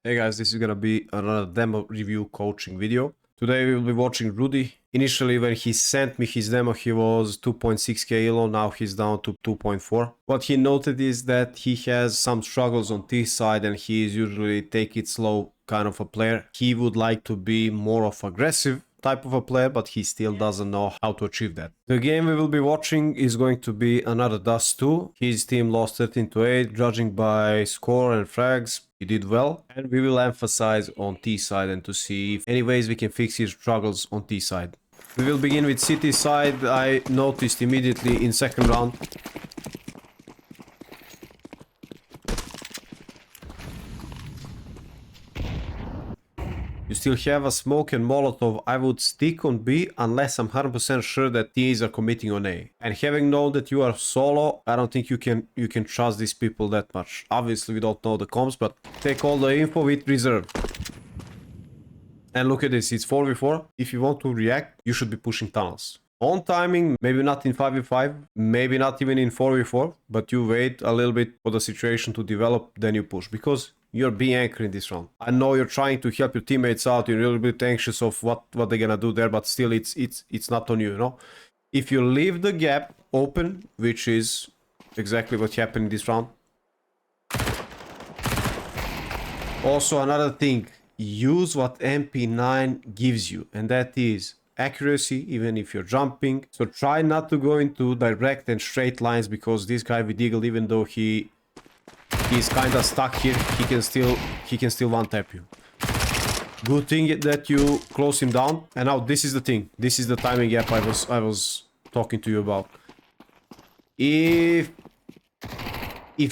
Hey guys, this is gonna be another demo review coaching video. Today we will be watching Rudy. Initially when he sent me his demo he was 2.6k ELO, now he's down to 2.4. What he noted is that he has some struggles on T side and he is usually take it slow kind of a player. He would like to be more of aggressive type of a player, but he still doesn't know how to achieve that. The game we will be watching is going to be another Dust 2. His team lost 13-8, judging by score and frags. He did well, and we will emphasize on T side and to see if any ways we can fix his struggles on T side. We will begin with City side. I noticed immediately in second round you still have a smoke and Molotov. I would stick on B unless I'm 100% sure that T's are committing on A. And having known that you are solo, I don't think you can trust these people that much. Obviously we don't know the comms, but take all the info with reserve. And look at this, it's 4v4. If you want to react, you should be pushing tunnels. On timing, maybe not in 5v5, maybe not even in 4v4, but you wait a little bit for the situation to develop, then you push, because you're being anchored in this round. I know you're trying to help your teammates out, you're a little bit anxious of what they're gonna do there, but still it's not on you, you know? If you leave the gap open, which is exactly what happened in this round. Also another thing, use what MP9 gives you, and that is accuracy even if you're jumping. So try not to go into direct and straight lines, because this guy with Eagle, even though he's kind of stuck here, he can still one tap you. Good thing that you close him down. And now this is the thing, this is the timing gap I was talking to you about. If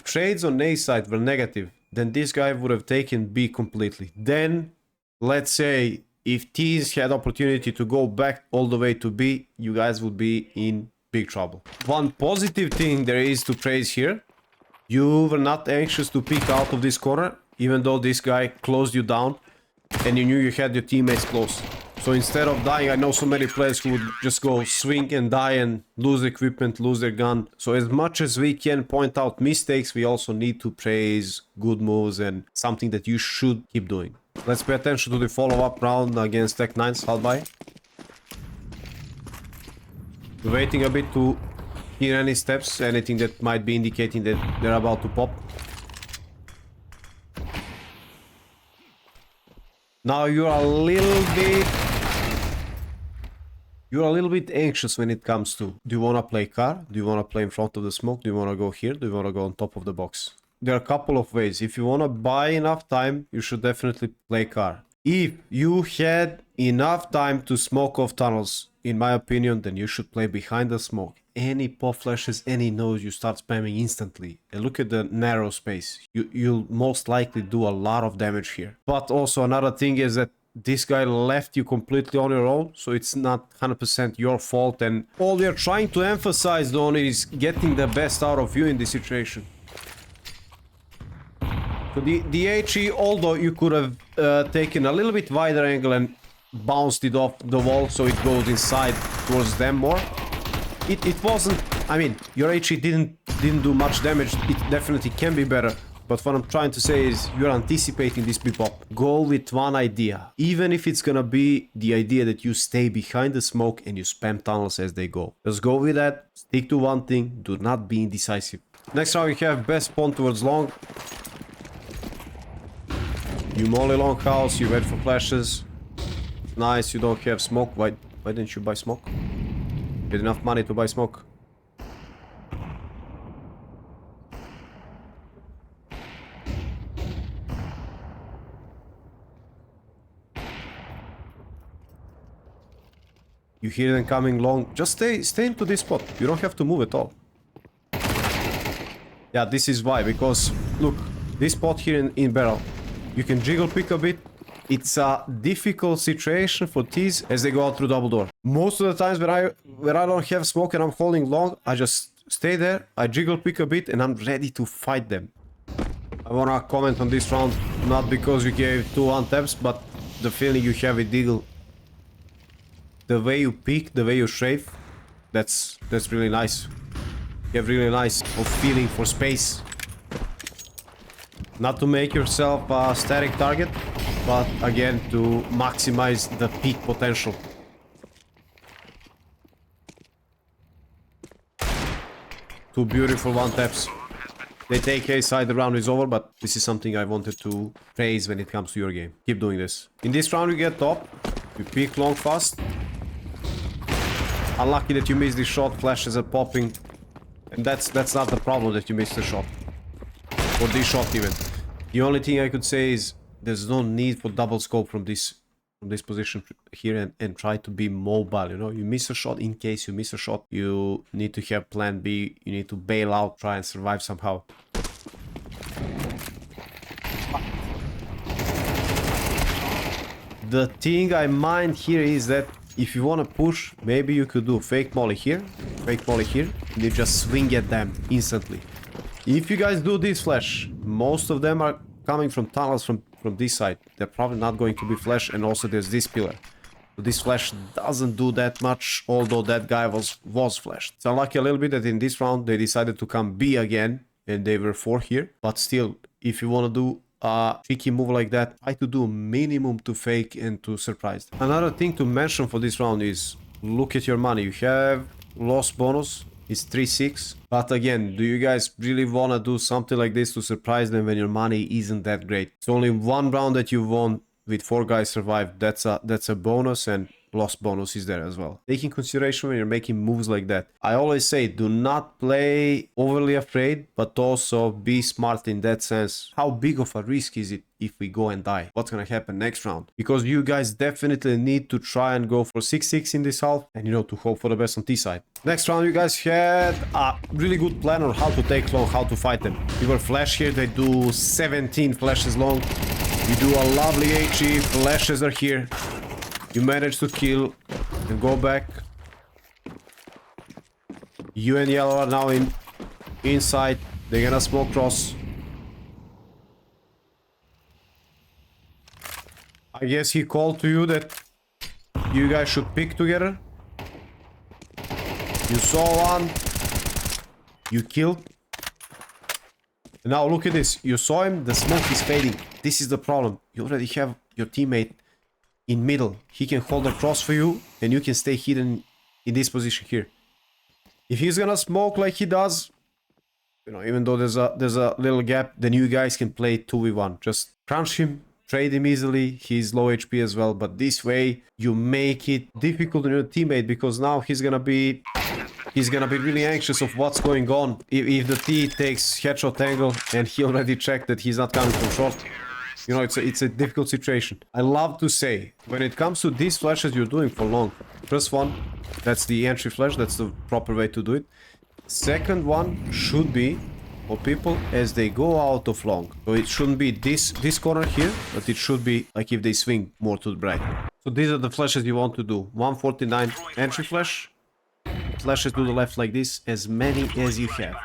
trades on A side were negative, then this guy would have taken B completely. Then let's say if T's had opportunity to go back all the way to B, you guys would be in big trouble. One positive thing there is to praise here, you were not anxious to peek out of this corner, even though this guy closed you down and you knew you had your teammates close. So instead of dying, I know so many players who would just go swing and die and lose equipment, lose their gun. So as much as we can point out mistakes, we also need to praise good moves and something that you should keep doing. Let's pay attention to the follow-up round against Tech 9's Halby. Waiting a bit to hear any steps, anything that might be indicating that they're about to pop. Now you're a little bit anxious when it comes to, do you want to play car? Do you want to play in front of the smoke? Do you want to go here? Do you want to go on top of the box? There are a couple of ways. If you want to buy enough time, you should definitely play car. If you had enough time to smoke off tunnels, in my opinion, then you should play behind the smoke. Any pop flashes, any nose, you start spamming instantly. And look at the narrow space. You'll most likely do a lot of damage here. But also another thing is that this guy left you completely on your own, so it's not 100% your fault. And all we are trying to emphasize, though, is getting the best out of you in this situation. So the HE, although you could have taken a little bit wider angle and bounced it off the wall so it goes inside towards them more. It wasn't, I mean, your HE didn't do much damage. It definitely can be better. But what I'm trying to say is you're anticipating this pop. Go with one idea. Even if it's gonna be the idea that you stay behind the smoke and you spam tunnels as they go. Just go with that. Stick to one thing. Do not be indecisive. Next round we have best spawn towards long. You molly long house, you wait for flashes. Nice, you don't have smoke. Why didn't you buy smoke? You had enough money to buy smoke. You hear them coming long. Just stay into this spot. You don't have to move at all. Yeah, this is why. Because look, this spot here in barrel. You can jiggle pick a bit. It's a difficult situation for T's as they go out through double door. Most of the times when I don't have smoke and I'm holding long, I just stay there, I jiggle pick a bit and I'm ready to fight them. I wanna comment on this round, not because you gave 2 1-taps, but the feeling you have with Eagle. The way you peek, the way you strafe, that's really nice. You have really nice feeling for space. Not to make yourself a static target, but again to maximize the peak potential. Two beautiful one taps. They take A side, the round is over, but this is something I wanted to praise when it comes to your game. Keep doing this. In this round you get top, you peek long fast. Unlucky that you missed this shot, flashes are popping. And that's not the problem that you missed the shot. Or this shot even. The only thing I could say is there's no need for double scope from this position here and try to be mobile, you know. You miss a shot, in case you miss a shot, you need to have plan B, you need to bail out, try and survive somehow. The thing I mind here is that if you want to push, maybe you could do fake molly here, and you just swing at them instantly. If you guys do this flash, most of them are coming from tunnels from this side. They're probably not going to be flash, and also there's this pillar. So this flash doesn't do that much, although that guy was flashed. It's unlucky a little bit that in this round they decided to come B again, and they were 4 here. But still, if you want to do a tricky move like that, try to do minimum to fake and to surprise them. Another thing to mention for this round is look at your money. You have loss bonus. It's 3-6. But again, do you guys really want to do something like this to surprise them when your money isn't that great? It's only one round that you won with 4 guys survived. That's a bonus, and loss bonus is there as well. Take in consideration when you're making moves like that. I always say do not play overly afraid, but also be smart in that sense. How big of a risk is it if we go and die? What's gonna happen next round? Because you guys definitely need to try and go for 6-6 in this half, and you know, to hope for the best on T side. Next round you guys had a really good plan on how to take long, how to fight them. You were flash here, they do 17 flashes long. You do a lovely HE, flashes are here. You manage to kill and go back. You and yellow are now inside. They're gonna smoke cross. I guess he called to you that you guys should pick together. You saw one. You killed. Now look at this. You saw him. The smoke is fading. This is the problem. You already have your teammate in middle. He can hold a cross for you, and you can stay hidden in this position here. If he's gonna smoke like he does, you know, even though there's a little gap, then you guys can play 2v1. Just crunch him, trade him easily. He's low HP as well, but this way you make it difficult on your teammate, because now he's gonna be really anxious of what's going on. If the T takes headshot angle and he already checked that he's not coming from short, you know, it's a difficult situation. I love to say, when it comes to these flashes you're doing for long, first one, that's the entry flash, that's the proper way to do it. Second one should be for people as they go out of long. So it shouldn't be this corner here, but it should be like if they swing more to the right. So these are the flashes you want to do. 149 entry flash. Flashes to the left like this, as many as you have.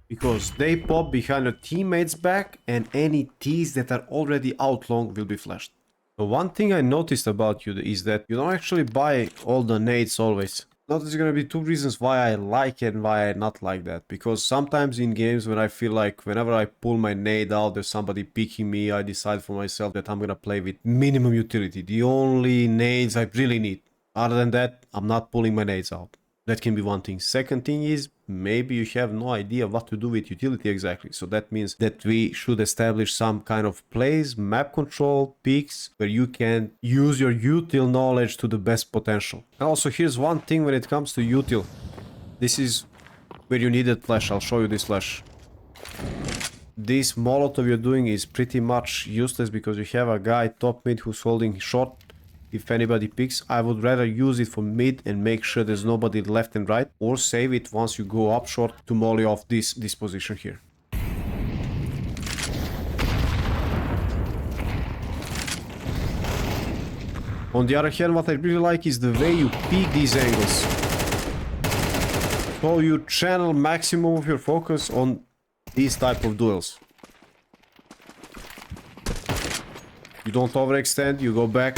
Because they pop behind your teammates' back, and any T's that are already out long will be flashed. So one thing I noticed about you is that you don't actually buy all the nades always. Now there's gonna be 2 reasons why I like it and why I not like that. Because sometimes in games when I feel like whenever I pull my nade out, there's somebody picking me, I decide for myself that I'm gonna play with minimum utility. The only nades I really need. Other than that, I'm not pulling my nades out. That can be one thing. Second thing is, maybe you have no idea what to do with utility exactly. So that means that we should establish some kind of plays, map control, peaks, where you can use your util knowledge to the best potential. And also, here's one thing when it comes to util. This is where you need that flash. I'll show you this flash. This Molotov you're doing is pretty much useless because you have a guy top mid who's holding short. If anybody picks, I would rather use it for mid and make sure there's nobody left and right, or save it once you go up short to molly off this position here. On the other hand, what I really like is the way you peek these angles. So you channel maximum of your focus on these type of duels. You don't overextend, you go back.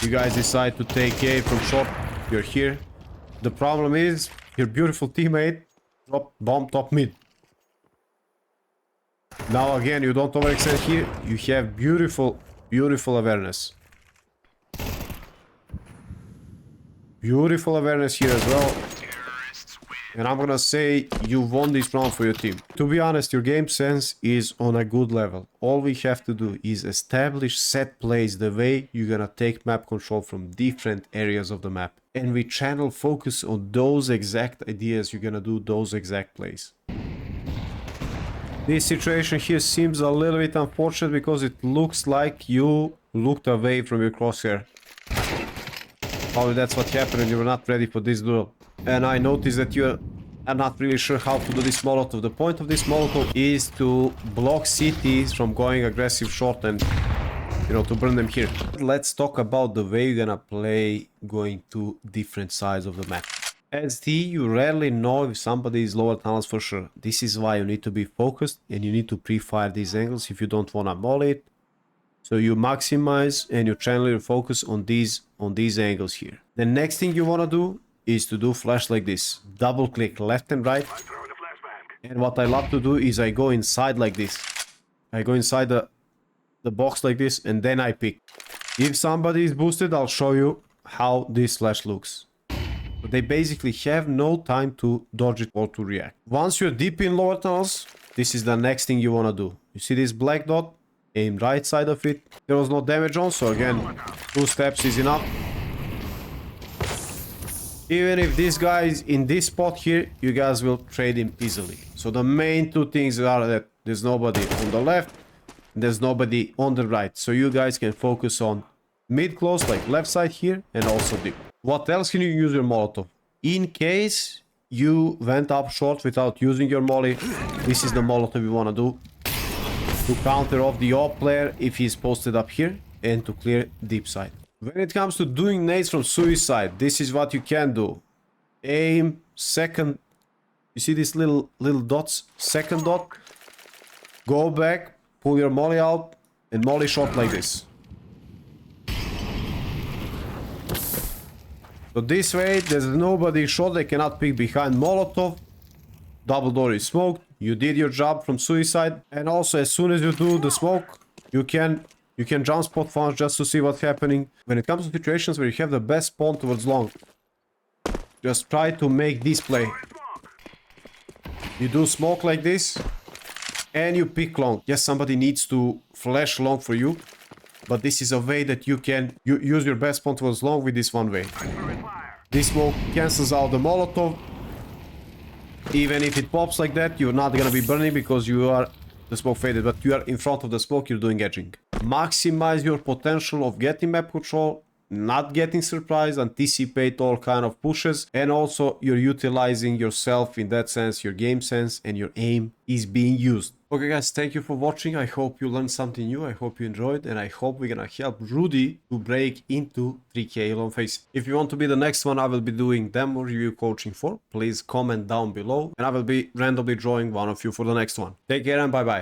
You guys decide to take A from short, you're here. The problem is, your beautiful teammate dropped bomb top mid. Now again, you don't overextend here. You have beautiful, beautiful awareness. Beautiful awareness here as well. And I'm gonna say you won this round for your team. To be honest, your game sense is on a good level. All we have to do is establish set plays the way you're gonna take map control from different areas of the map. And we channel focus on those exact ideas you're gonna do those exact plays. This situation here seems a little bit unfortunate because it looks like you looked away from your crosshair. Probably that's what happened and you were not ready for this duel. And I noticed that you are not really sure how to do this Molotov. The point of this Molotov is to block CTs from going aggressive short and, you know, to burn them here. Let's talk about the way you're gonna play going to different sides of the map. As T, you rarely know if somebody is lower tunnels for sure. This is why you need to be focused and you need to pre-fire these angles if you don't wanna molly it. So you maximize and you channel your focus on these angles here. The next thing you wanna do is to do flash like this. Double click left and right. And what I love to do is I go inside like this. I go inside the box like this and then I pick. If somebody is boosted, I'll show you how this flash looks. But they basically have no time to dodge it or to react. Once you're deep in lower tunnels, this is the next thing you want to do. You see this black dot? Aim right side of it. There was no damage on, so again, 2 steps is enough. Even if this guy is in this spot here, you guys will trade him easily. So the main 2 things are that there's nobody on the left, and there's nobody on the right. So you guys can focus on mid-close, like left side here, and also deep. What else can you use your Molotov? In case you went up short without using your molly, this is the Molotov you want to do. To counter off the AWP player if he's posted up here, and to clear deep side. When it comes to doing nades from suicide, this is what you can do. Aim, second, you see these little dots? Second dot. Go back, pull your molly out, and molly shot like this. So this way, there's nobody shot, they cannot pick behind Molotov. Double door is smoked. You did your job from suicide. And also, as soon as you do the smoke, you can jump spot flange just to see what's happening. When it comes to situations where you have the best spawn towards long, just try to make this play. You do smoke like this, and you pick long. Yes, somebody needs to flash long for you, but this is a way that you can use your best spawn towards long with this one way. This smoke cancels out the Molotov. Even if it pops like that, you're not gonna be burning because you are... The smoke faded, but you are in front of the smoke, you're doing edging. Maximize your potential of getting map control, not getting surprised, anticipate all kind of pushes, and also you're utilizing yourself in that sense, your game sense and your aim is being used. Okay guys, thank you for watching. I hope you learned something new, I hope you enjoyed, and I hope we're gonna help Rudy to break into 3K ELO on FACEIT. If you want to be the next one I will be doing demo review coaching for, please comment down below and I will be randomly drawing one of you for the next one. Take care and bye bye.